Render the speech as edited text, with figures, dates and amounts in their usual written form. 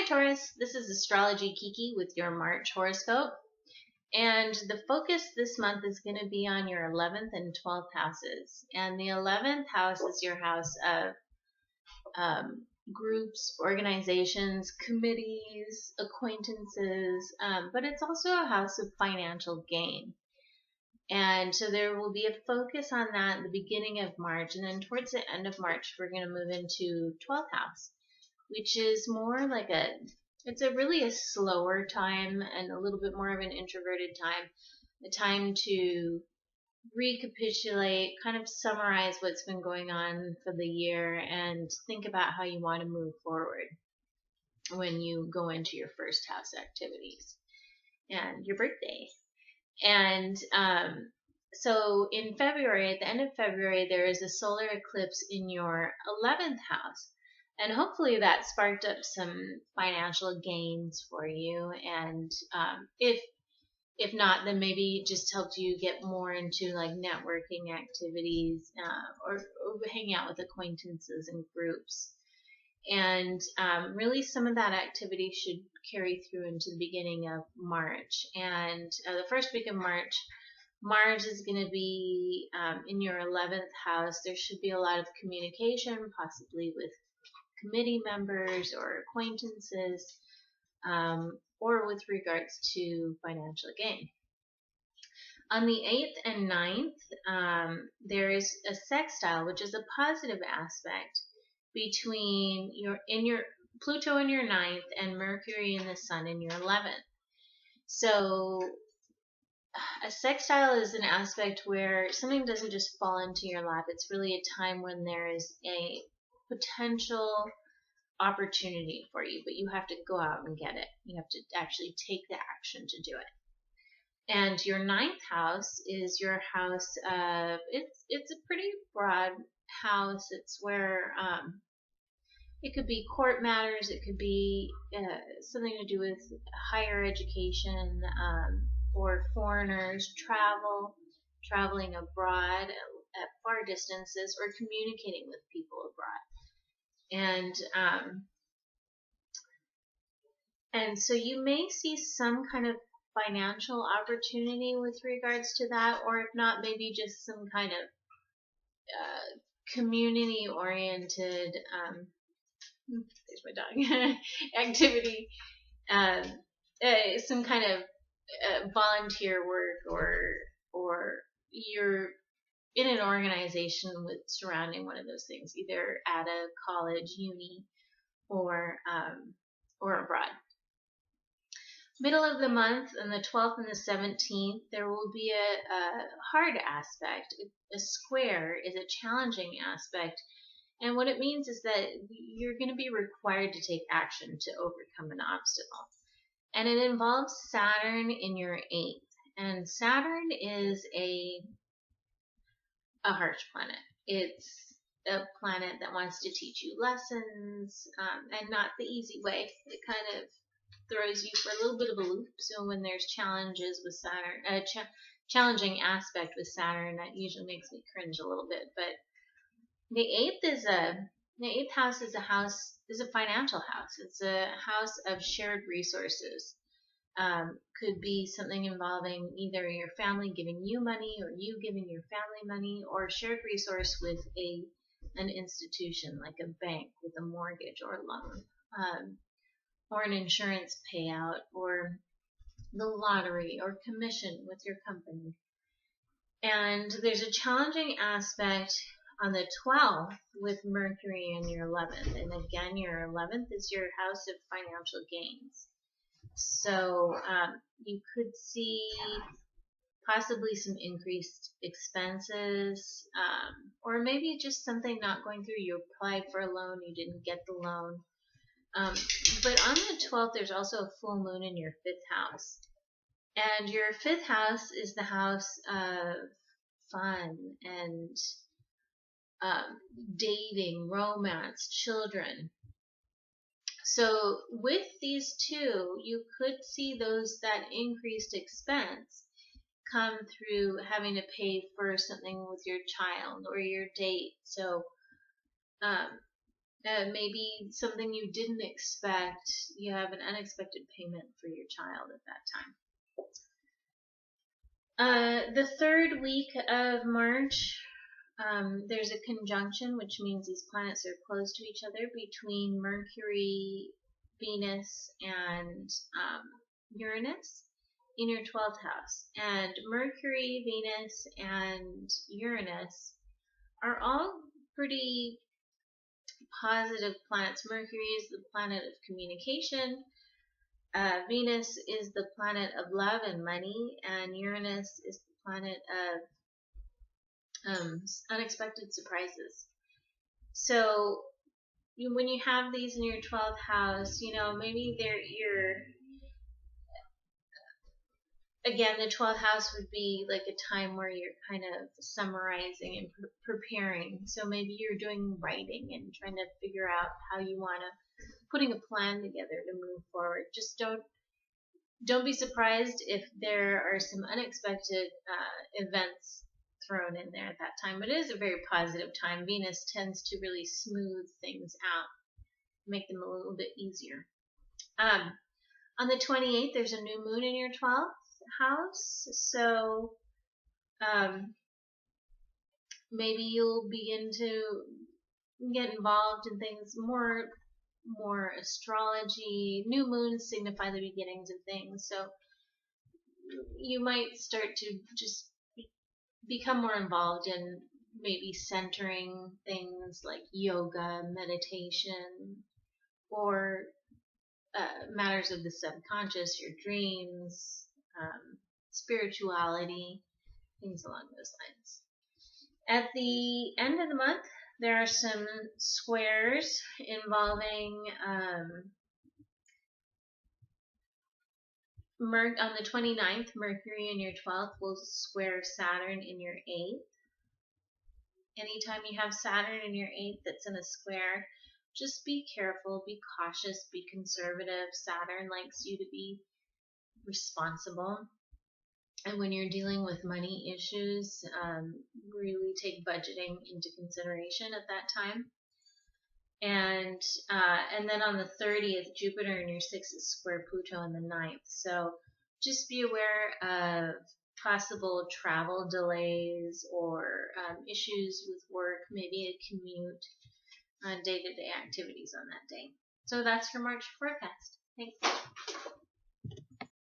Hi Taurus, this is Astrology Kiki with your March horoscope. And the focus this month is going to be on your 11th and 12th houses. And the 11th house is your house of groups, organizations, committees, acquaintances, but it's also a house of financial gain. And so there will be a focus on that at the beginning of March. And then towards the end of March, we're going to move into 12th house, which is more like it's really a slower time and a little bit more of an introverted time, a time to recapitulate, kind of summarize what's been going on for the year and think about how you want to move forward when you go into your first house activities and your birthday. And so in February, at the end of February, there is a solar eclipse in your 11th house. And hopefully that sparked up some financial gains for you. And if not, then maybe it just helped you get more into like networking activities or hanging out with acquaintances and groups. And really some of that activity should carry through into the beginning of March. And the first week of Mars is going to be in your 11th house. There should be a lot of communication, possibly with committee members or acquaintances, or with regards to financial gain. On the 8th and 9th, there is a sextile, which is a positive aspect between your Pluto in your 9th and Mercury and the Sun in your 11th. So a sextile is an aspect where something doesn't just fall into your lap. It's really a time when there is a potential opportunity for you, but you have to go out and get it. You have to actually take the action to do it. And your 9th house is your house of, it's a pretty broad house. It's where it could be court matters, it could be something to do with higher education, or foreigners, traveling abroad at far distances, or communicating with people abroad. And so you may see some kind of financial opportunity with regards to that, or if not, maybe just some kind of community-oriented, there's my dog, activity, some kind of volunteer work, or you're in an organization with surrounding one of those things, either at a college, uni, or abroad. Middle of the month, on the 12th and the 17th, there will be a hard aspect. A square is a challenging aspect, and what it means is that you're going to be required to take action to overcome an obstacle. And it involves Saturn in your 8th. And Saturn is a harsh planet. It's a planet that wants to teach you lessons, and not the easy way. It kind of throws you for a little bit of a loop. So when there's challenges with Saturn, challenging aspect with Saturn, that usually makes me cringe a little bit. But the 8th house is a financial house. It's a house of shared resources. Could be something involving either your family giving you money, or you giving your family money, or a shared resource with an institution like a bank with a mortgage or loan, or an insurance payout, or the lottery, or commission with your company. And there's a challenging aspect on the 12th with Mercury in your 11th. And again, your 11th is your house of financial gains. So you could see possibly some increased expenses, or maybe just something not going through. You applied for a loan, you didn't get the loan. But on the 12th, there's also a full moon in your 5th house. And your 5th house is the house of fun and dating, romance, children. So with these two, you could see that increased expense come through having to pay for something with your child or your date. So maybe something you didn't expect. You have an unexpected payment for your child at that time. The third week of March, there's a conjunction, which means these planets are close to each other, between Mercury, Venus, and Uranus in your 12th house. And Mercury, Venus, and Uranus are all pretty positive planets. Mercury is the planet of communication. Venus is the planet of love and money, and Uranus is the planet of unexpected surprises. So when you have these in your 12th house, maybe you're again, the 12th house would be like a time where you're kind of summarizing and preparing. So maybe you're doing writing and trying to figure out how you want to, putting a plan together to move forward. Just don't be surprised if there are some unexpected events thrown in there at that time. But it is a very positive time. Venus tends to really smooth things out, make them a little bit easier. On the 28th, there's a new moon in your 12th house, so maybe you'll begin to get involved in things more astrology. New moons signify the beginnings of things, so you might start to just become more involved in maybe centering things like yoga, meditation, or matters of the subconscious, your dreams, spirituality, things along those lines. At the end of the month, there are some squares involving on the 29th, Mercury in your 12th will square Saturn in your 8th. Anytime you have Saturn in your 8th that's in a square, just be careful, be cautious, be conservative. Saturn likes you to be responsible. And when you're dealing with money issues, really take budgeting into consideration at that time. And then on the 30th, Jupiter in your 6th is square Pluto in the 9th. So just be aware of possible travel delays or issues with work, maybe a commute, day-to-day activities on that day. So that's your March forecast. Thanks.